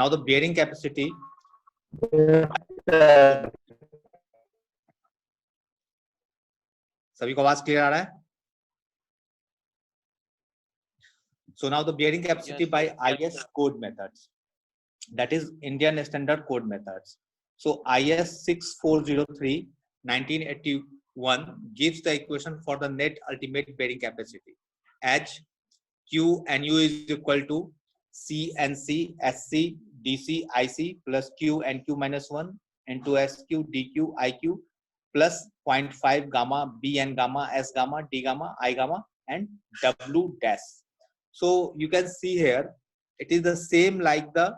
Now the bearing capacity. सभी को आवाज क्लियर आ रहा है? So now the bearing capacity by IS code methods, that is Indian Standard Code methods. So IS 6403 1981 gives the equation for the net ultimate bearing capacity as Q NU is equal to CNC SC DC IC plus Q NQ minus 1 into SQ DQ IQ plus 0.5 gamma B N gamma S gamma D gamma I gamma and W dash. So you can see here it is the same like the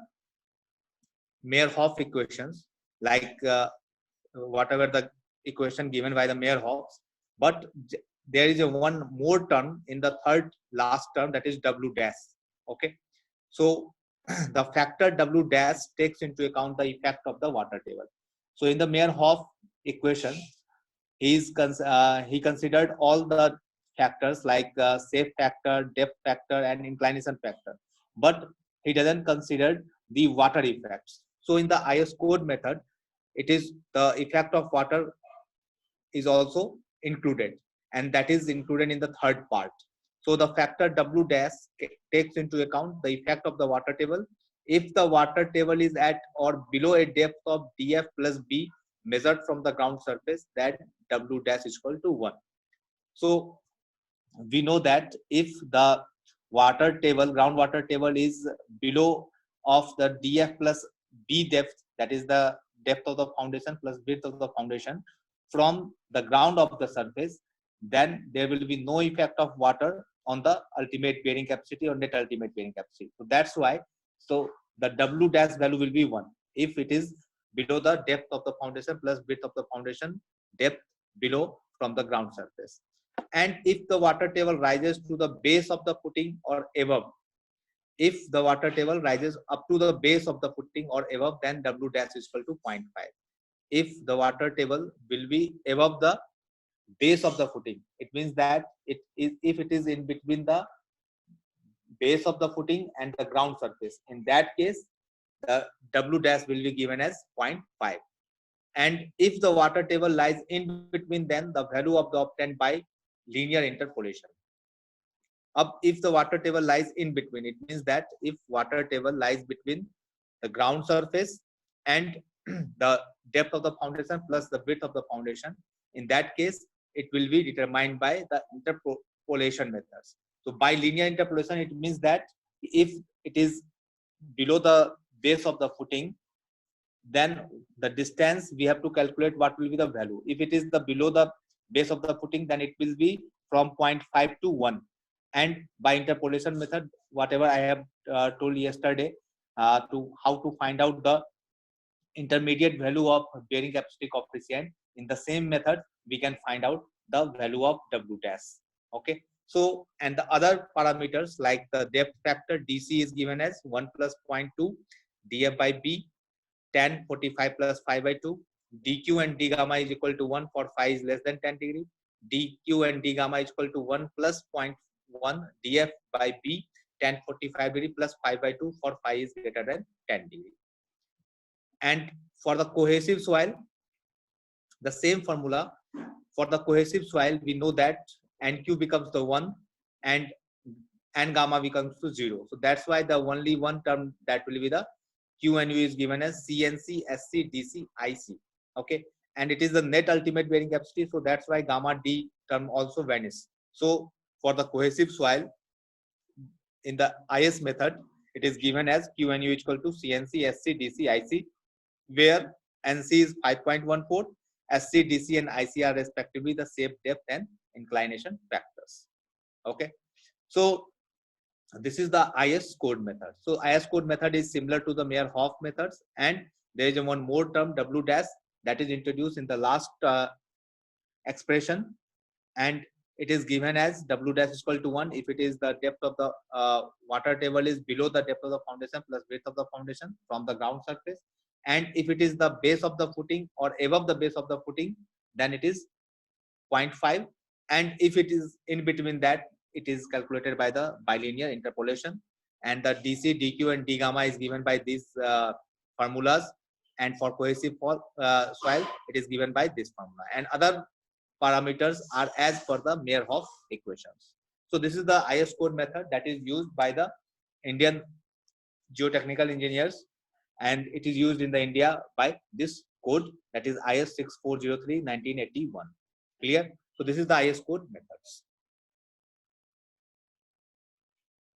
Meyerhof equations, like whatever the equation given by the Meyerhof, but there is a one more term in the third last term, that is W dash. Okay, so the factor W dash takes into account the effect of the water table. So in the Meyerhof equation, he considered all the factors like safe factor, depth factor, and inclination factor, but he doesn't consider the water effects. So in the IS code method, it is the effect of water is also included, and that is included in the third part. So the factor W dash takes into account the effect of the water table. If the water table is at or below a depth of df plus b measured from the ground surface, that W dash is equal to 1. So we know that if the water table, groundwater table, is below of the df plus b depth, that is the depth of the foundation plus width of the foundation from the ground of the surface, then there will be no effect of water on the ultimate bearing capacity or net ultimate bearing capacity. So that's why, so the W dash value will be 1 if it is below the depth of the foundation plus width of the foundation depth below from the ground surface. And if the water table rises to the base of the footing or above, if the water table rises up to the base of the footing or above, then W dash is equal to 0.5. If the water table will be above the base of the footing, it means that it is, if it is in between the base of the footing and the ground surface, in that case the W dash will be given as 0.5. And if the water table lies in between, then the value of the obtained by linear interpolation. If the water table lies in between, it means that if water table lies between the ground surface and the depth of the foundation plus the width of the foundation, in that case it will be determined by the interpolation methods. So by linear interpolation, it means that if it is below the base of the footing, then the distance we have to calculate what will be the value. If it is the below the base of the footing, then it will be from 0.5 to 1. And by interpolation method, whatever I have told yesterday, to how to find out the intermediate value of bearing capacity coefficient, in the same method we can find out the value of W dash. Okay, so and the other parameters like the depth factor DC is given as 1 plus 0.2 df by b, tan 45 plus 5 by 2, dq and d gamma is equal to 1 for phi is less than 10 degree, dq and d gamma is equal to 1 plus 0.1 df by b, tan 45 degree plus 5 by 2 for phi is greater than 10 degree. And for the cohesive soil, the same formula. For the cohesive soil, we know that NQ becomes the 1 and N gamma becomes to 0. So that's why the only one term that will be the QNU is given as CNC, SC, DC, IC. Okay, and it is the net ultimate bearing capacity. So that's why gamma D term also vanishes. So for the cohesive soil, in the IS method, it is given as QNU equal to CNC, SC, DC, IC, where NC is 5.14, SC, DC, and IC are respectively the shape, depth, and inclination factors. Okay, so this is the IS code method. So IS code method is similar to the Meyerhof methods, and there is one more term W dash that is introduced in the last expression, and it is given as W dash is equal to 1 if it is the depth of the water table is below the depth of the foundation plus width of the foundation from the ground surface, and if it is the base of the footing or above the base of the footing, then it is 0.5, and if it is in between that, it is calculated by the bilinear interpolation. and the DC, DQ, and D gamma is given by these formulas. And for cohesive soil, it is given by this formula. And other parameters are as per the Meyerhof equations. So this is the IS code method that is used by the Indian geotechnical engineers, and it is used in the India by this code, that is IS 6403 1981. Clear? So this is the IS code methods.